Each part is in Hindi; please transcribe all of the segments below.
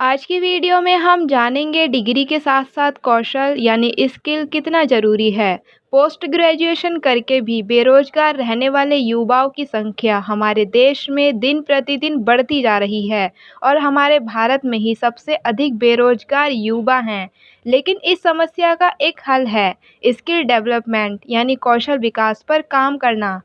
आज की वीडियो में हम जानेंगे डिग्री के साथ साथ कौशल यानी स्किल कितना ज़रूरी है। पोस्ट ग्रेजुएशन करके भी बेरोजगार रहने वाले युवाओं की संख्या हमारे देश में दिन प्रतिदिन बढ़ती जा रही है और हमारे भारत में ही सबसे अधिक बेरोजगार युवा हैं। लेकिन इस समस्या का एक हल है, स्किल डेवलपमेंट यानी कौशल विकास पर काम करना।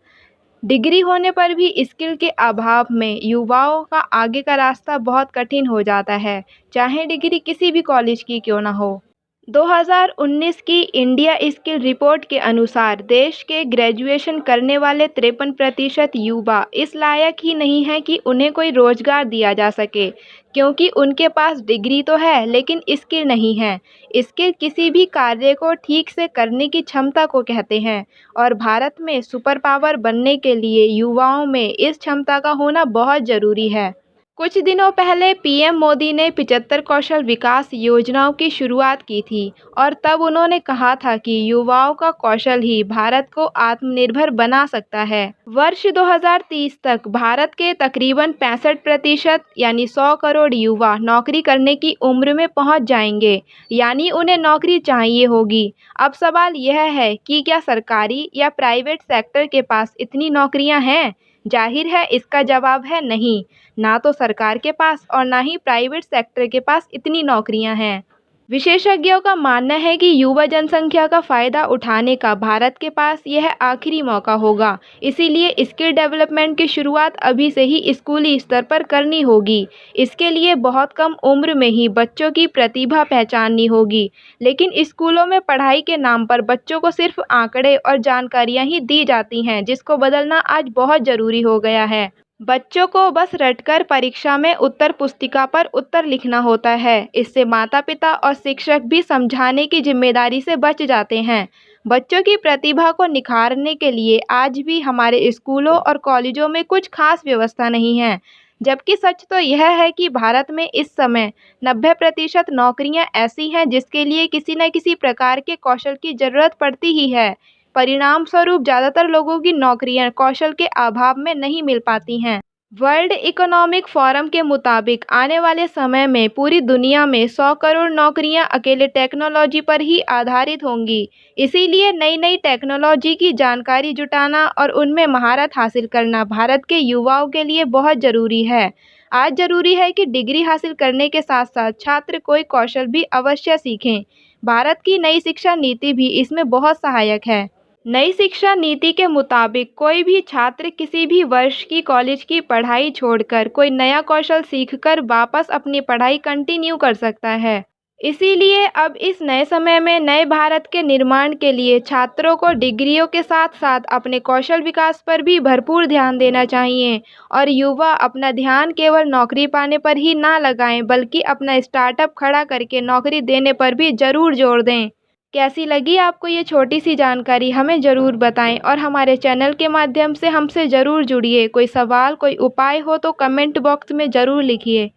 डिग्री होने पर भी स्किल के अभाव में युवाओं का आगे का रास्ता बहुत कठिन हो जाता है, चाहे डिग्री किसी भी कॉलेज की क्यों ना हो। 2019 की इंडिया स्किल रिपोर्ट के अनुसार देश के ग्रेजुएशन करने वाले 53% युवा इस लायक ही नहीं हैं कि उन्हें कोई रोजगार दिया जा सके, क्योंकि उनके पास डिग्री तो है लेकिन स्किल नहीं है। स्किल किसी भी कार्य को ठीक से करने की क्षमता को कहते हैं और भारत में सुपर पावर बनने के लिए युवाओं में इस क्षमता का होना बहुत ज़रूरी है। कुछ दिनों पहले पीएम मोदी ने 75 कौशल विकास योजनाओं की शुरुआत की थी और तब उन्होंने कहा था कि युवाओं का कौशल ही भारत को आत्मनिर्भर बना सकता है। वर्ष 2030 तक भारत के तकरीबन 65% यानी 100 करोड़ युवा नौकरी करने की उम्र में पहुंच जाएंगे, यानी उन्हें नौकरी चाहिए होगी। अब सवाल यह है कि क्या सरकारी या प्राइवेट सेक्टर के पास इतनी नौकरियां हैं? जाहिर है इसका जवाब है नहीं। ना तो सरकार के पास और ना ही प्राइवेट सेक्टर के पास इतनी नौकरियां हैं। विशेषज्ञों का मानना है कि युवा जनसंख्या का फ़ायदा उठाने का भारत के पास यह आखिरी मौका होगा। इसीलिए स्किल डेवलपमेंट की शुरुआत अभी से ही स्कूली स्तर पर करनी होगी। इसके लिए बहुत कम उम्र में ही बच्चों की प्रतिभा पहचाननी होगी। लेकिन स्कूलों में पढ़ाई के नाम पर बच्चों को सिर्फ आंकड़े और जानकारियाँ ही दी जाती हैं, जिसको बदलना आज बहुत ज़रूरी हो गया है। बच्चों को बस रटकर परीक्षा में उत्तर पुस्तिका पर उत्तर लिखना होता है। इससे माता-पिता और शिक्षक भी समझाने की जिम्मेदारी से बच जाते हैं। बच्चों की प्रतिभा को निखारने के लिए आज भी हमारे स्कूलों और कॉलेजों में कुछ खास व्यवस्था नहीं है। जबकि सच तो यह है कि भारत में इस समय 90% नौकरियां ऐसी हैं जिसके लिए किसी न किसी प्रकार के कौशल की ज़रूरत पड़ती ही है। परिणाम स्वरूप ज़्यादातर लोगों की नौकरियां कौशल के अभाव में नहीं मिल पाती हैं। वर्ल्ड इकोनॉमिक फोरम के मुताबिक आने वाले समय में पूरी दुनिया में 100 करोड़ नौकरियां अकेले टेक्नोलॉजी पर ही आधारित होंगी। इसीलिए नई नई टेक्नोलॉजी की जानकारी जुटाना और उनमें महारत हासिल करना भारत के युवाओं के लिए बहुत ज़रूरी है। आज ज़रूरी है कि डिग्री हासिल करने के साथ साथ छात्र कोई कौशल भी अवश्य सीखें। भारत की नई शिक्षा नीति भी इसमें बहुत सहायक है। नई शिक्षा नीति के मुताबिक कोई भी छात्र किसी भी वर्ष की कॉलेज की पढ़ाई छोड़कर कोई नया कौशल सीखकर वापस अपनी पढ़ाई कंटिन्यू कर सकता है। इसीलिए अब इस नए समय में नए भारत के निर्माण के लिए छात्रों को डिग्रियों के साथ साथ अपने कौशल विकास पर भी भरपूर ध्यान देना चाहिए और युवा अपना ध्यान केवल नौकरी पाने पर ही ना लगाएं, बल्कि अपना स्टार्टअप खड़ा करके नौकरी देने पर भी ज़रूर जोर दें। कैसी लगी आपको ये छोटी सी जानकारी, हमें ज़रूर बताएं और हमारे चैनल के माध्यम से हमसे ज़रूर जुड़िए। कोई सवाल, कोई उपाय हो तो कमेंट बॉक्स में ज़रूर लिखिए।